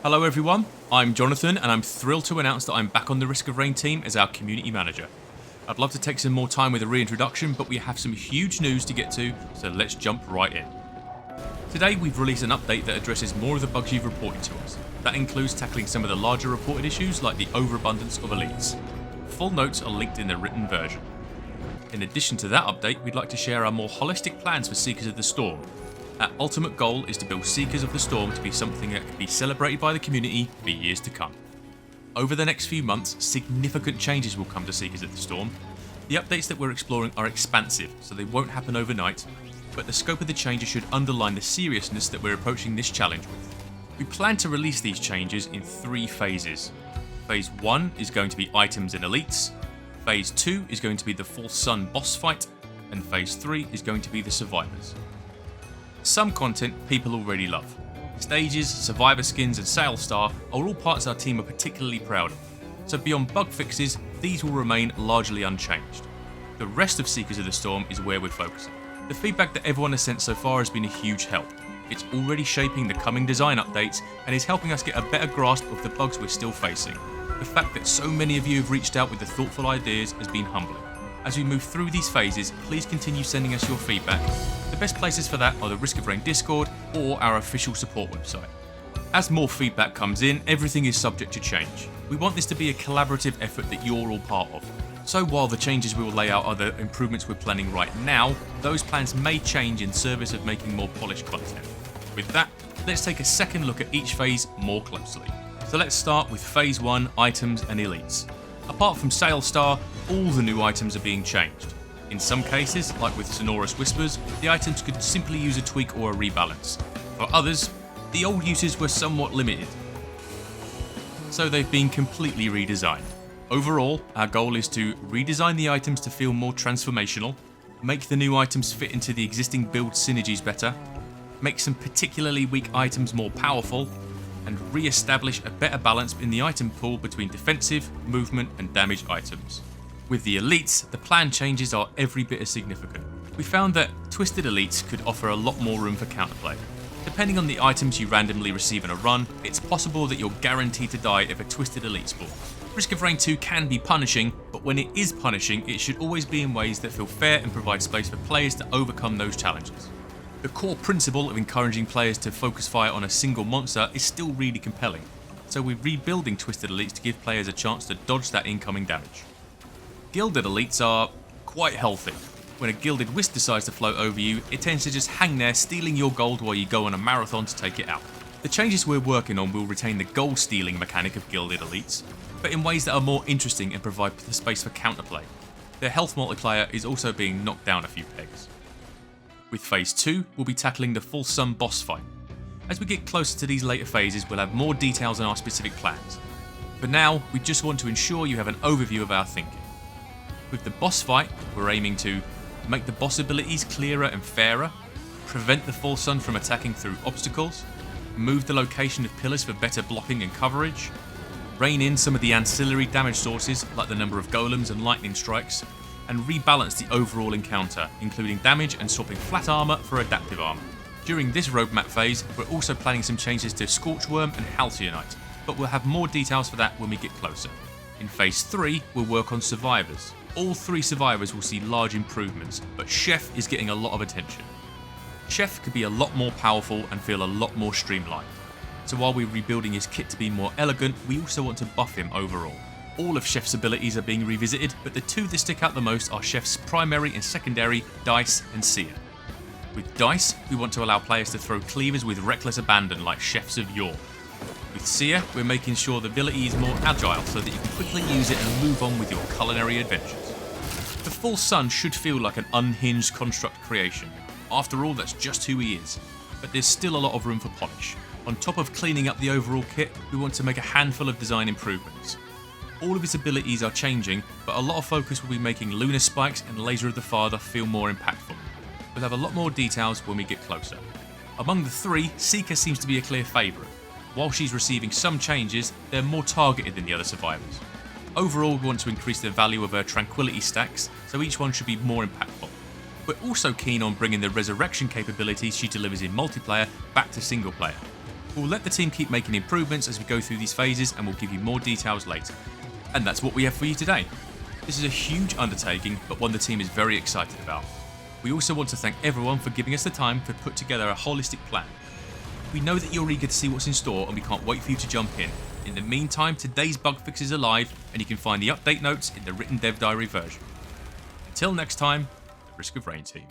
Hello everyone, I'm Jonathan and I'm thrilled to announce that I'm back on the Risk of Rain team as our community manager. I'd love to take some more time with a reintroduction, but we have some huge news to get to, so let's jump right in. Today we've released an update that addresses more of the bugs you've reported to us. That includes tackling some of the larger reported issues like the overabundance of elites. Full notes are linked in the written version. In addition to that update, we'd like to share our more holistic plans for Seekers of the Storm. Our ultimate goal is to build Seekers of the Storm to be something that can be celebrated by the community for years to come. Over the next few months, significant changes will come to Seekers of the Storm. The updates that we're exploring are expansive, so they won't happen overnight, but the scope of the changes should underline the seriousness that we're approaching this challenge with. We plan to release these changes in 3 phases. Phase 1 is going to be items and elites, Phase 2 is going to be the Full Sun boss fight, and Phase 3 is going to be the survivors. Some content people already love. Stages, survivor skins and Sale Star are all parts our team are particularly proud of, so beyond bug fixes, these will remain largely unchanged. The rest of Seekers of the Storm is where we're focusing. The feedback that everyone has sent so far has been a huge help. It's already shaping the coming design updates and is helping us get a better grasp of the bugs we're still facing. The fact that so many of you have reached out with the thoughtful ideas has been humbling. As we move through these phases, please continue sending us your feedback. The best places for that are the Risk of Rain Discord or our official support website. As more feedback comes in, everything is subject to change. We want this to be a collaborative effort that you're all part of. So while the changes we will lay out are the improvements we're planning right now, those plans may change in service of making more polished content. With that, let's take a second look at each phase more closely. So let's start with Phase 1, items and elites. Apart from Sale Star, all the new items are being changed. In some cases, like with Sonorous Whispers, the items could simply use a tweak or a rebalance. For others, the old uses were somewhat limited, so they've been completely redesigned. Overall, our goal is to redesign the items to feel more transformational, make the new items fit into the existing build synergies better, make some particularly weak items more powerful, and re-establish a better balance in the item pool between defensive, movement and damaged items. With the elites, the plan changes are every bit as significant. We found that Twisted Elites could offer a lot more room for counterplay. Depending on the items you randomly receive in a run, it's possible that you're guaranteed to die if a Twisted Elite spawns. Risk of Rain 2 can be punishing, but when it is punishing, it should always be in ways that feel fair and provide space for players to overcome those challenges. The core principle of encouraging players to focus fire on a single monster is still really compelling, so we're rebuilding Twisted Elites to give players a chance to dodge that incoming damage. Gilded Elites are quite healthy. When a Gilded Wisp decides to float over you, it tends to just hang there stealing your gold while you go on a marathon to take it out. The changes we're working on will retain the gold stealing mechanic of Gilded Elites, but in ways that are more interesting and provide the space for counterplay. Their health multiplier is also being knocked down a few pegs. With Phase 2, we'll be tackling the Full Sun boss fight. As we get closer to these later phases, we'll have more details on our specific plans. For now, we just want to ensure you have an overview of our thinking. With the boss fight, we're aiming to make the boss abilities clearer and fairer, prevent the Full Sun from attacking through obstacles, move the location of pillars for better blocking and coverage, rein in some of the ancillary damage sources like the number of golems and lightning strikes, and rebalance the overall encounter, including damage and swapping flat armor for adaptive armor. During this roadmap phase, we're also planning some changes to Scorchworm and Halcyonite, but we'll have more details for that when we get closer. In Phase 3, we'll work on survivors. All 3 survivors will see large improvements, but Chef is getting a lot of attention. Chef could be a lot more powerful and feel a lot more streamlined. So while we're rebuilding his kit to be more elegant, we also want to buff him overall. All of Chef's abilities are being revisited, but the 2 that stick out the most are Chef's primary and secondary, Dice and Seer. With Dice, we want to allow players to throw cleavers with reckless abandon like Chefs of yore. With Seer, we're making sure the ability is more agile so that you can quickly use it and move on with your culinary adventures. The Full Sun should feel like an unhinged construct creation. After all, that's just who he is. But there's still a lot of room for polish. On top of cleaning up the overall kit, we want to make a handful of design improvements. All of his abilities are changing, but a lot of focus will be making Lunar Spikes and Laser of the Father feel more impactful. We'll have a lot more details when we get closer. Among the 3, Seeker seems to be a clear favourite. While she's receiving some changes, they're more targeted than the other survivors. Overall, we want to increase the value of her Tranquility stacks, so each one should be more impactful. We're also keen on bringing the resurrection capabilities she delivers in multiplayer back to single player. We'll let the team keep making improvements as we go through these phases, and we'll give you more details later. And that's what we have for you today. This is a huge undertaking, but one the team is very excited about. We also want to thank everyone for giving us the time to put together a holistic plan. We know that you're eager to see what's in store, and we can't wait for you to jump in. In the meantime, today's bug fixes are live, and you can find the update notes in the written dev diary version. Until next time, the Risk of Rain team.